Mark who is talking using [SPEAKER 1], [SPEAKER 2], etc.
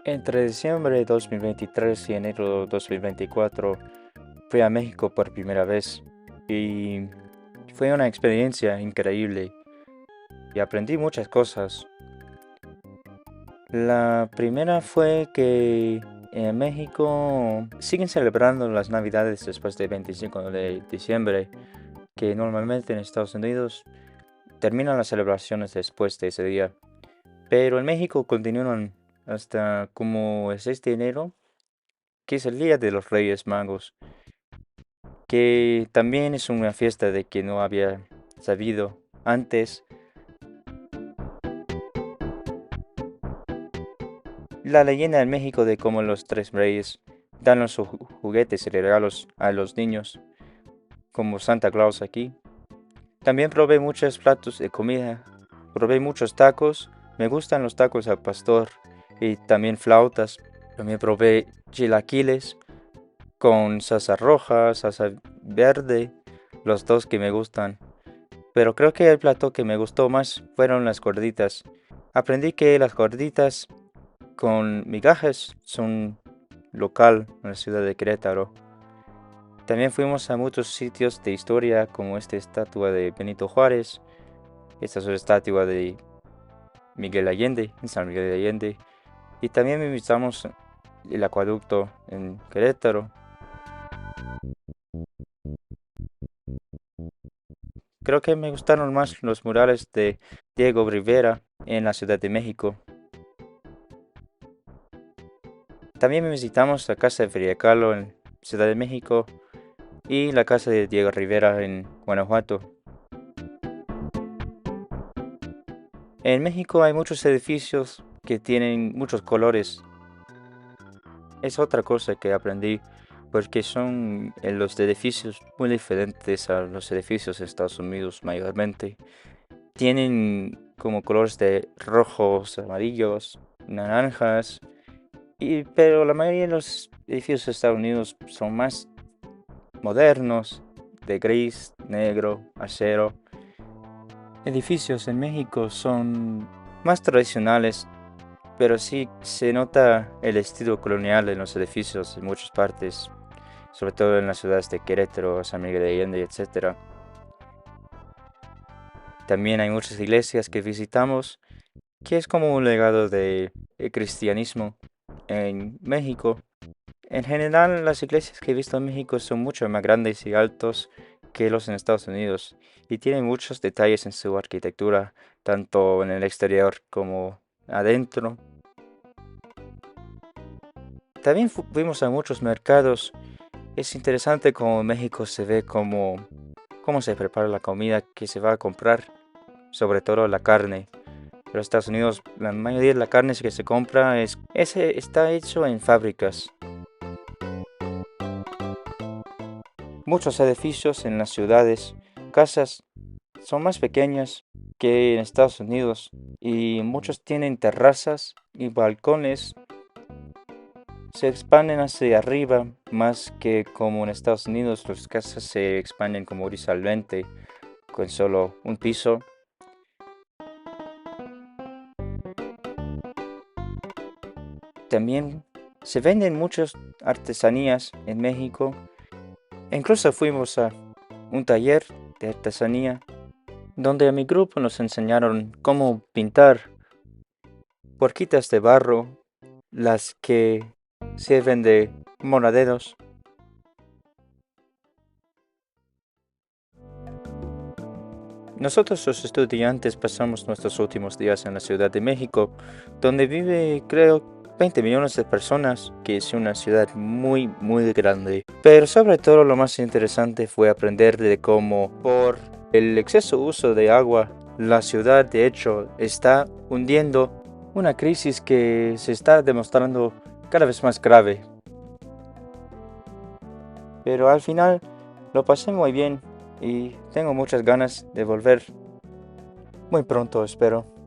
[SPEAKER 1] Entre diciembre de 2023 y enero de 2024 fui a México por primera vez y fue una experiencia increíble y aprendí muchas cosas. La primera fue que en México siguen celebrando las Navidades después del 25 de diciembre, que normalmente en Estados Unidos terminan las celebraciones después de ese día. Pero en México continúan hasta como el 6 de enero, que es el Día de los Reyes Magos, que también es una fiesta de que no había sabido antes. La leyenda en México de cómo los tres reyes dan los juguetes y regalos a los niños, como Santa Claus aquí. También probé muchos platos de comida, probé muchos tacos, me gustan los tacos al pastor y también flautas. También probé chilaquiles con salsa roja, salsa verde, los dos que me gustan. Pero creo que el plato que me gustó más fueron las gorditas. Aprendí que las gorditas con migajas son local en la ciudad de Querétaro. También fuimos a muchos sitios de historia como esta estatua de Benito Juárez, esta es una estatua de Miguel Allende, en San Miguel de Allende. Y también visitamos el acueducto en Querétaro. Creo que me gustaron más los murales de Diego Rivera en la Ciudad de México. También visitamos la casa de Frida Kahlo en Ciudad de México y la casa de Diego Rivera en Guanajuato. En México hay muchos edificios que tienen muchos colores. Es otra cosa que aprendí porque son los edificios muy diferentes a los edificios de Estados Unidos mayormente. Tienen como colores de rojos, amarillos, naranjas, pero la mayoría de los edificios de Estados Unidos son más modernos, de gris, negro, acero. Edificios en México son más tradicionales, pero sí se nota el estilo colonial en los edificios en muchas partes, sobre todo en las ciudades de Querétaro, San Miguel de Allende, etc. También hay muchas iglesias que visitamos, que es como un legado del cristianismo en México. En general, las iglesias que he visto en México son mucho más grandes y altos que los en Estados Unidos y tienen muchos detalles en su arquitectura, tanto en el exterior como adentro. También fuimos a muchos mercados. Es interesante cómo México se ve cómo se prepara la comida que se va a comprar, sobre todo la carne. Pero en Estados Unidos la mayoría de la carne que se compra está hecho en fábricas. Muchos edificios en las ciudades, casas, son más pequeñas que en Estados Unidos y muchos tienen terrazas y balcones. Se expanden hacia arriba más que como en Estados Unidos las casas se expanden como horizontalmente con solo un piso. También se venden muchas artesanías en México. Incluso fuimos a un taller de artesanía donde a mi grupo nos enseñaron cómo pintar puerquitas de barro, las que sirven de monaderos. Nosotros los estudiantes pasamos nuestros últimos días en la Ciudad de México, donde vive creo 20 millones de personas, que es una ciudad muy muy grande. Pero sobre todo lo más interesante fue aprender de cómo por el exceso uso de agua, la ciudad de hecho está hundiendo, una crisis que se está demostrando cada vez más grave. Pero al final lo pasé muy bien y tengo muchas ganas de volver muy pronto, espero.